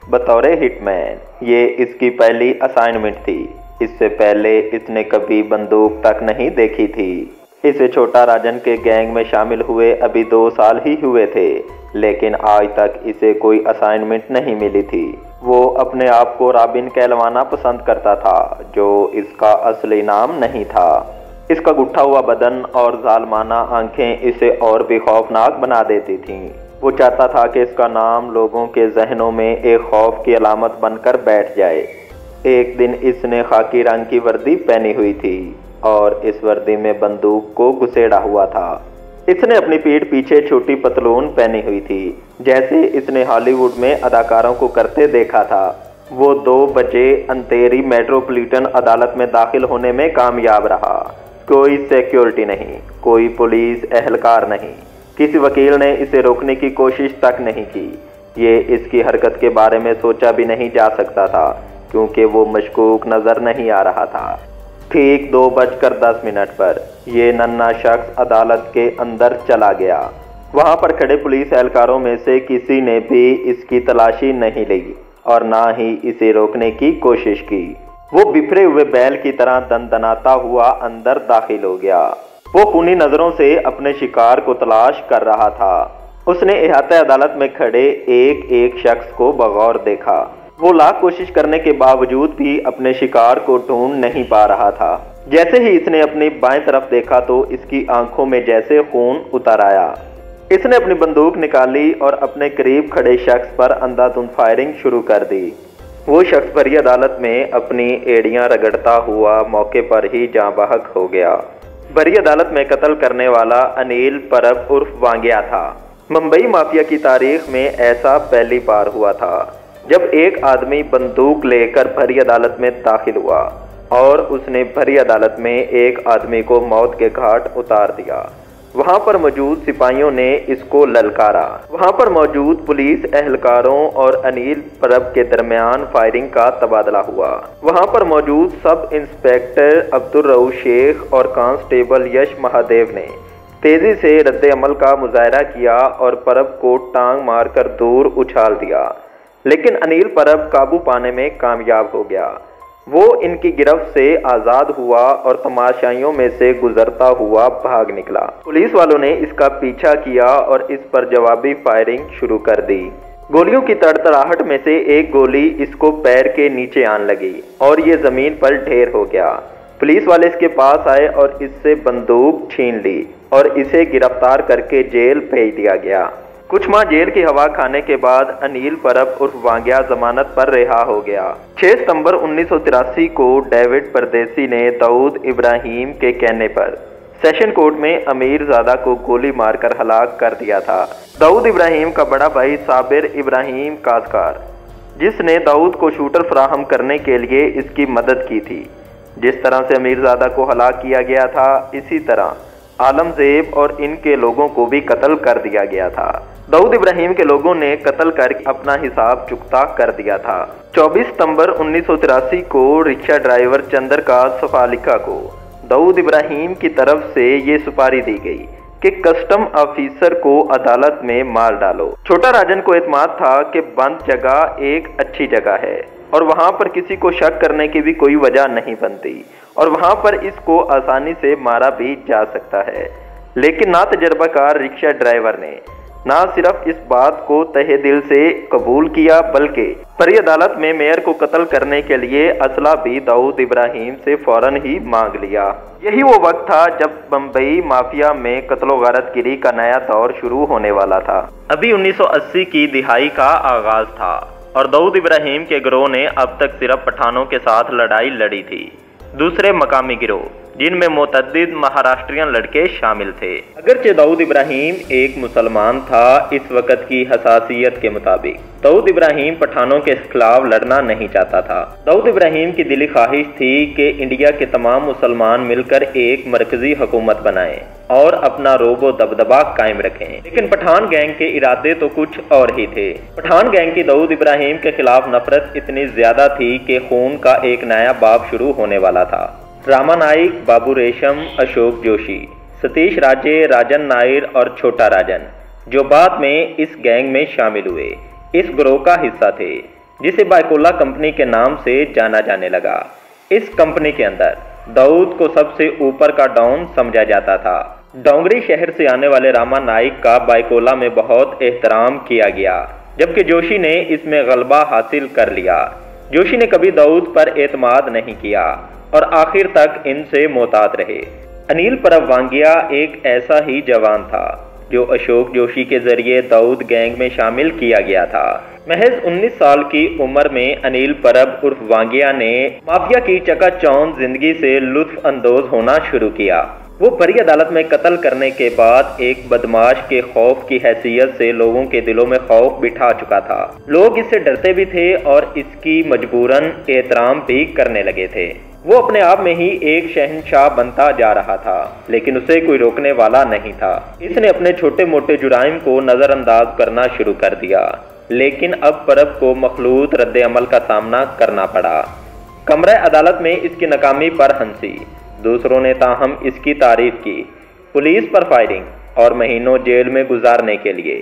बतौर हिटमैन। ये इसकी पहली असाइनमेंट थी। इससे पहले इसने कभी बंदूक तक नहीं देखी थी। इसे छोटा राजन के गैंग में शामिल हुए अभी 2 साल ही हुए थे, लेकिन आज तक इसे कोई असाइनमेंट नहीं मिली थी। वो अपने आप को रॉबिन कहलवाना पसंद करता था, जो इसका असली नाम नहीं था। इसका गुट्ठा हुआ बदन और जालमाना आंखें इसे और भी खौफनाक बना देती थीं। वो चाहता था कि इसका नाम लोगों के जहनों में एक खौफ की अलामत बनकर बैठ जाए। एक दिन इसने खाकी रंग की वर्दी पहनी हुई थी और इस वर्दी में बंदूक को घुसेड़ा हुआ था। इसने अपनी पीठ पीछे छोटी पतलून पहनी हुई थी, जैसे इसने हॉलीवुड में अदाकारों को करते देखा था। वो 2 बजे अंधेरी मेट्रोपॉलिटन अदालत में दाखिल होने में कामयाब रहा। कोई सिक्योरिटी नहीं, कोई पुलिस एहलकार नहीं, किसी वकील ने इसे रोकने की कोशिश तक नहीं की। ये इसकी हरकत के बारे में सोचा भी नहीं जा सकता था, क्योंकि वो मशकूक नजर नहीं आ रहा था। ठीक 2:10 पर ये नन्हा शख्स अदालत के अंदर चला गया। वहां पर खड़े पुलिस एहलकारों में से किसी ने भी इसकी तलाशी नहीं ली और ना ही इसे रोकने की कोशिश की। वो बिखरे हुए बैल की तरह दनदनाता हुआ अंदर दाखिल हो गया। वो खूनी नजरों से अपने शिकार को तलाश कर रहा था। उसने इहाते अदालत में खड़े एक एक शख्स को बगौर देखा। वो लाख कोशिश करने के बावजूद भी अपने शिकार को ढूंढ नहीं पा रहा था। जैसे ही इसने अपनी बाएं तरफ देखा तो इसकी आंखों में जैसे खून उतर आया। इसने अपनी बंदूक निकाली और अपने करीब खड़े शख्स पर अंधाधुंध फायरिंग शुरू कर दी। वो शख्स भरी अदालत में अपनी एड़ियां रगड़ता हुआ मौके पर ही जाँ बहक हो गया। भरी अदालत में कत्ल करने वाला अनिल परब उर्फ वांग्या था। मुंबई माफिया की तारीख में ऐसा पहली बार हुआ था जब एक आदमी बंदूक लेकर भरी अदालत में दाखिल हुआ और उसने भरी अदालत में एक आदमी को मौत के घाट उतार दिया। वहां पर मौजूद सिपाहियों ने इसको ललकारा। वहां पर मौजूद पुलिस एहलकारों और अनिल परब के दरमियान फायरिंग का तबादला हुआ। वहां पर मौजूद सब इंस्पेक्टर अब्दुल रऊफ शेख और कांस्टेबल यश महादेव ने तेजी से रद्द अमल का मुजाहरा किया और परब को टांग मारकर दूर उछाल दिया, लेकिन अनिल परब काबू पाने में कामयाब हो गया। वो इनकी गिरफ्त से आज़ाद हुआ और तमाशाइयों में से गुजरता हुआ भाग निकला। पुलिस वालों ने इसका पीछा किया और इस पर जवाबी फायरिंग शुरू कर दी। गोलियों की तड़तड़ाहट में से एक गोली इसको पैर के नीचे आने लगी और ये जमीन पर ढेर हो गया। पुलिस वाले इसके पास आए और इससे बंदूक छीन ली और इसे गिरफ्तार करके जेल भेज दिया गया। कुछ माह जेल की हवा खाने के बाद अनिल परब उर्फ वांग्या जमानत पर रिहा हो गया। 6 सितंबर 1983 को डेविड परदेसी ने दाऊद इब्राहिम के कहने पर सेशन कोर्ट में अमीरजादा को गोली मारकर हलाक कर दिया था। दाऊद इब्राहिम का बड़ा भाई साबिर इब्राहिम काजकार, जिसने दाऊद को शूटर फराहम करने के लिए इसकी मदद की थी। जिस तरह से अमीरजादा को हलाक किया गया था, इसी तरह आलमजेब और इनके लोगों को भी कत्ल कर दिया गया था। दाऊद इब्राहिम के लोगों ने कत्ल करके अपना हिसाब चुकता कर दिया था। 24 सितंबर 1983 को रिक्शा ड्राइवर चंद्रकांत सफालिका को दाऊद इब्राहिम की तरफ से ये सुपारी दी गई कि कस्टम ऑफिसर को अदालत में मार डालो। छोटा राजन को एतमाद था कि बंद जगह एक अच्छी जगह है और वहां पर किसी को शक करने की भी कोई वजह नहीं बनती और वहां पर इसको आसानी से मारा भी जा सकता है। लेकिन ना तजर्बाकार रिक्शा ड्राइवर ने ना सिर्फ इस बात को तहे दिल से कबूल किया, बल्कि भरी अदालत में मेयर को कत्ल करने के लिए असला भी दाऊद इब्राहिम से फौरन ही मांग लिया। यही वो वक्त था जब बम्बई माफिया में कत्लो गारतगिरी का नया दौर शुरू होने वाला था। अभी 1980 की दिहाई का आगाज था और दाऊद इब्राहिम के गिरोह ने अब तक सिर्फ पठानों के साथ लड़ाई लड़ी थी। दूसरे मकामी गिरोह जिनमें मुतअद्दिद महाराष्ट्रियन लड़के शामिल थे। अगरचे दाऊद इब्राहिम एक मुसलमान था, इस वक्त की हसासियत के मुताबिक दाऊद इब्राहिम पठानों के खिलाफ लड़ना नहीं चाहता था। दाऊद इब्राहिम की दिली ख्वाहिश थी कि इंडिया के तमाम मुसलमान मिलकर एक मरकजी हुकूमत बनाएं और अपना रोबो दबदबा कायम रखें। लेकिन पठान गैंग के इरादे तो कुछ और ही थे। पठान गैंग की दाऊद इब्राहिम के खिलाफ नफरत इतनी ज्यादा थी कि खून का एक नया बाब शुरू होने वाला था। रामा नाइक, बाबू रेशम, अशोक जोशी, सतीश राजे, राजन नायर और छोटा राजन, जो बाद में इस गैंग में शामिल हुए, इस ग्रोह का हिस्सा थे। जिसे बायकोला कंपनी के नाम से जाना जाने लगा। इस कंपनी के अंदर दाऊद को सबसे ऊपर का डॉन समझा जाता था। डोंगरी शहर से आने वाले रामा नाइक का बायकोला में बहुत एहतराम किया गया, जबकि जोशी ने इसमें गलबा हासिल कर लिया। जोशी ने कभी दाऊद पर एतमाद नहीं किया और आखिर तक इनसे मोहतात रहे। अनिल परब वांगिया एक ऐसा ही जवान था जो अशोक जोशी के जरिए दाऊद गैंग में शामिल किया गया था। महज 19 साल की उम्र में अनिल परब उर्फ वांगिया ने माफिया की चकाचौंध जिंदगी से लुत्फ अंदोज होना शुरू किया। वो बड़ी अदालत में कत्ल करने के बाद एक बदमाश के खौफ की हैसियत से लोगों के दिलों में खौफ बिठा चुका था। लोग इससे डरते भी थे और इसकी मजबूरन एहतराम भी करने लगे थे। वो अपने आप में ही एक शहंशाह बनता जा रहा था, लेकिन उसे कोई रोकने वाला नहीं था। इसने अपने छोटे मोटे जुराइम को नजरअंदाज करना शुरू कर दिया, लेकिन अब परब को मखलूत रद्द अमल का सामना करना पड़ा। कमरे अदालत में इसकी नाकामी पर हंसी, दूसरों ने ताहम इसकी तारीफ की। पुलिस पर फायरिंग और महीनों जेल में गुजारने के लिए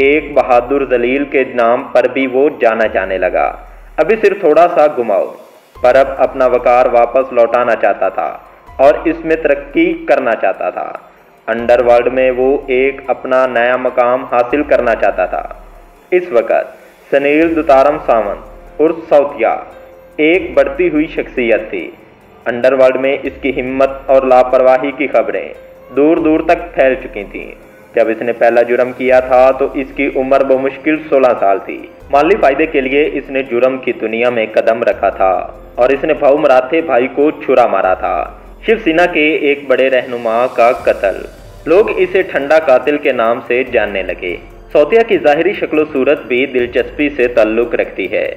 एक बहादुर जलील के नाम पर भी वो जाना जाने लगा। अभी सिर्फ थोड़ा सा घुमाओ। परब अपना वकार वापस लौटाना चाहता था और इसमें तरक्की करना चाहता था। अंडरवर्ल्ड में वो एक अपना नया मकाम हासिल करना चाहता था। इस वक्त सनील दुतारम सावंत उर्फ सौतिया एक बढ़ती हुई शख्सियत थी। अंडरवर्ल्ड में इसकी हिम्मत और लापरवाही की खबरें दूर दूर तक फैल चुकी थीं। जब इसने पहला जुर्म किया था तो इसकी उम्र बमुश्किल 16 साल थी। माली फायदे के लिए इसने जुर्म की दुनिया में कदम रखा था और इसने भाऊ मराठे भाई को छुरा मारा था। शिवसेना के एक बड़े रहनुमा का कत्ल। लोग इसे ठंडा कातिल के नाम से जानने लगे। सौतिया की जाहिरी शक्ल सूरत भी दिलचस्पी से ताल्लुक रखती है।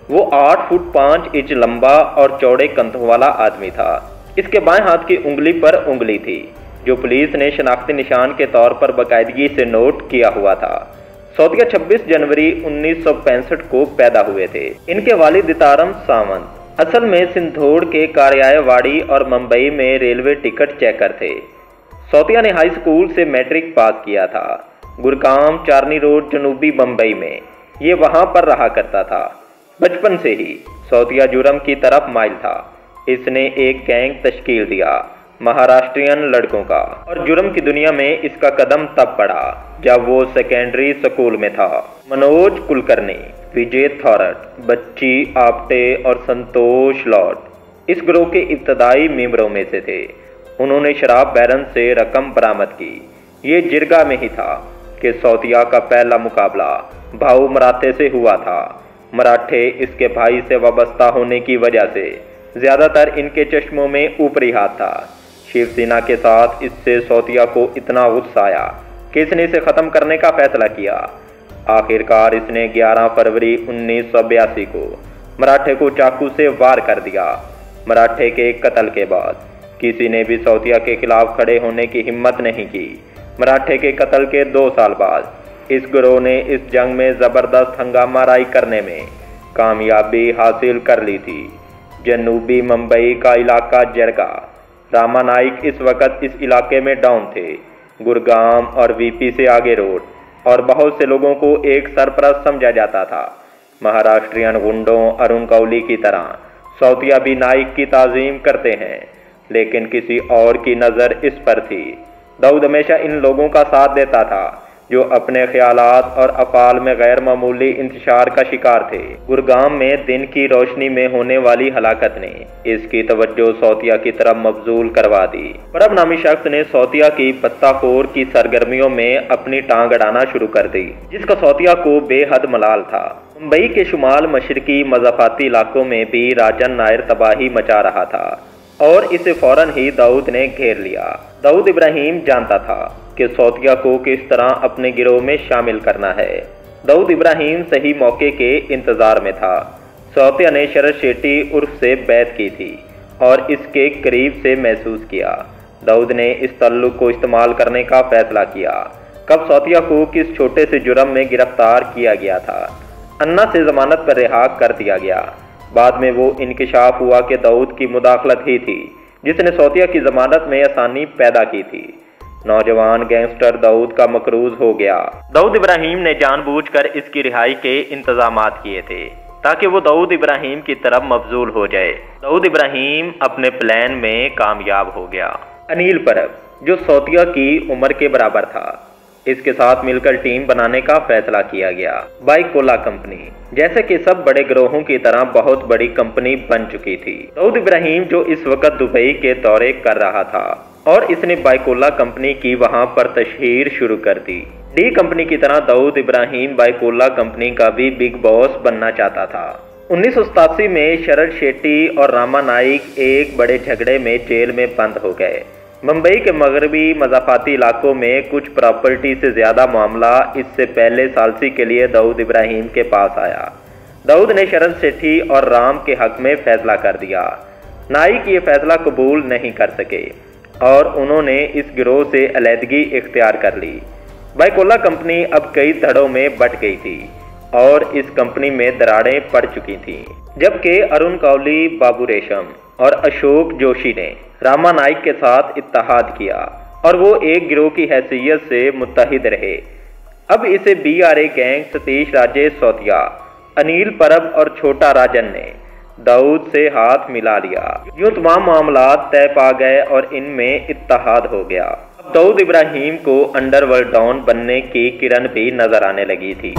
वो 8 फुट 5 इंच लंबा और चौड़े कंधों वाला आदमी था। इसके बाएं हाथ की उंगली पर उंगली थी, जो पुलिस ने शनाख्ती निशान के तौर पर बाकायदगी से नोट किया हुआ था। सौतिया 26 जनवरी 1965 को पैदा हुए थे। इनके वालिद दितारम सावंत असल में सिंधोड़ के कारियावाड़ी और मुंबई में रेलवे टिकट चेकर थे। सौतिया ने हाई स्कूल से मैट्रिक पास किया था। गुरगाम चारनी रोड जनूबी मुंबई में ये वहां पर रहा करता था। बचपन से ही सौतिया जुर्म की तरफ माइल था। इसने एक गैंग तश्कील दिया महाराष्ट्रियन लड़कों का, और जुर्म की दुनिया में इसका कदम तब पड़ा जब वो सेकेंडरी स्कूल में था। मनोज कुलकर्णी, विजय थॉरट, बच्ची आप्टे और संतोष लॉट इस ग्रोह के इब्तदाई मेंबरों में से थे। उन्होंने शराब बैरन से रकम बरामद की। ये जिरगा में ही था कि सौतिया का पहला मुकाबला भाऊ मराठे से हुआ था। मराठे इसके भाई से वाबस्ता होने की वजह से ज्यादातर इनके चश्मों में ऊपरी हाथ था। शिवसेना के साथ इससे सौतिया को इतना गुस्सा आया कि इसने इसे खत्म करने का फैसला किया। आखिरकार इसने 11 फरवरी 1982 को मराठे को चाकू से वार कर दिया। मराठे के कत्ल के बाद किसी ने भी सौतिया के खिलाफ खड़े होने की हिम्मत नहीं की। मराठे के कत्ल के 2 साल बाद इस गिरोह ने इस जंग में जबरदस्त हंगामाराई करने में कामयाबी हासिल कर ली थी। जनूबी मुंबई का इलाका जरगा। रामा नाइक इस वक्त इस इलाके में डाउन थे। गुरगाम और वीपी से आगे रोड और बहुत से लोगों को एक सरपरस्त समझा जाता था। महाराष्ट्रियन गुंडों अरुण कौली की तरह सौतिया भी नाइक की ताजीम करते हैं, लेकिन किसी और की नज़र इस पर थी। दाऊद हमेशा इन लोगों का साथ देता था जो अपने ख्यालात और अफाल में गैर मामूली इंतशार का शिकार थे। गुरगाम में दिन की रोशनी में होने वाली हलाकत ने इसकी तवज्जो सौतिया की तरफ मबजूल करवा दी। परब नामी शख्स ने सौतिया की पत्ताखोर की सरगर्मियों में अपनी टांग अड़ाना शुरू कर दी, जिसका सौतिया को बेहद मलाल था। मुंबई के शुमाल मशरकी मज़ाफ़ाती इलाकों में भी राजन नायर तबाही मचा रहा था और इसे फौरन ही दाऊद ने घेर लिया। दाऊद इब्राहिम जानता था कि सौतिया को किस तरह अपने गिरोह में शामिल करना है। दाऊद इब्राहिम सही मौके के इंतजार में था। सौतिया ने शरद शेट्टी उर्फ से बैत की थी और इसके करीब से महसूस किया। दाऊद ने इस तल्लुक को इस्तेमाल करने का फैसला किया। कब सौतिया को किस छोटे से जुर्म में गिरफ्तार किया गया था। अन्ना से जमानत पर रिहा कर दिया गया। बाद में वो इंकिशाफ हुआ कि दाऊद की मुदाखलत ही थी जिसने सौतिया की जमानत में आसानी पैदा की थी। नौजवान गैंगस्टर दाऊद का मकरूज हो गया। दाऊद इब्राहिम ने जानबूझकर इसकी रिहाई के इंतजामात किए थे। ताकि वो दाऊद इब्राहिम की तरफ मबजूल हो जाए। दाऊद इब्राहिम अपने प्लान में कामयाब हो गया। अनिल परब, जो सौतिया की उम्र के बराबर था, इसके साथ मिलकर टीम बनाने का फैसला किया गया। बाइकोला कंपनी जैसे कि सब बड़े गिरोहों की तरह बहुत बड़ी कंपनी बन चुकी थी। दाऊद इब्राहिम जो इस वक्त दुबई के दौरे कर रहा था और इसने बाइकोला कंपनी की वहां पर तशहीर शुरू कर दी। डी कंपनी की तरह दाऊद इब्राहिम बाइकोला कंपनी का भी बिग बॉस बनना चाहता था। 1987 में शरद शेट्टी और रामा नाइक एक बड़े झगड़े में जेल में बंद हो गए। मुंबई के मगरबी मज़ाफ़ाती इलाकों में कुछ प्रॉपर्टी से ज़्यादा मामला इससे पहले सालसी के लिए दाऊद इब्राहिम के पास आया। दाऊद ने शरद शेट्टी और राम के हक में फैसला कर दिया। नाइक ये फैसला कबूल नहीं कर सके और उन्होंने इस गिरोह से अलहदगी इख्तियार कर ली। बाइकोला कंपनी अब कई धड़ों में बट गई थी और इस कंपनी में दरारें पड़ चुकी थीं। जबकि अरुण कौली, बाबू रेशम और अशोक जोशी ने रामा नाइक के साथ इत्तेहाद किया और वो एक गिरोह की हैसियत से मुत्तहिद रहे। अब इसे BRA गैंग सतीश राजेश सौतिया, अनिल परब और छोटा राजन ने दाऊद से हाथ मिला लिया। यूं तमाम मामलात तय पा गए और इनमें इत्तेहाद हो गया। अब दाऊद इब्राहिम को अंडरवर्ल्ड डॉन बनने की किरण भी नजर आने लगी थी।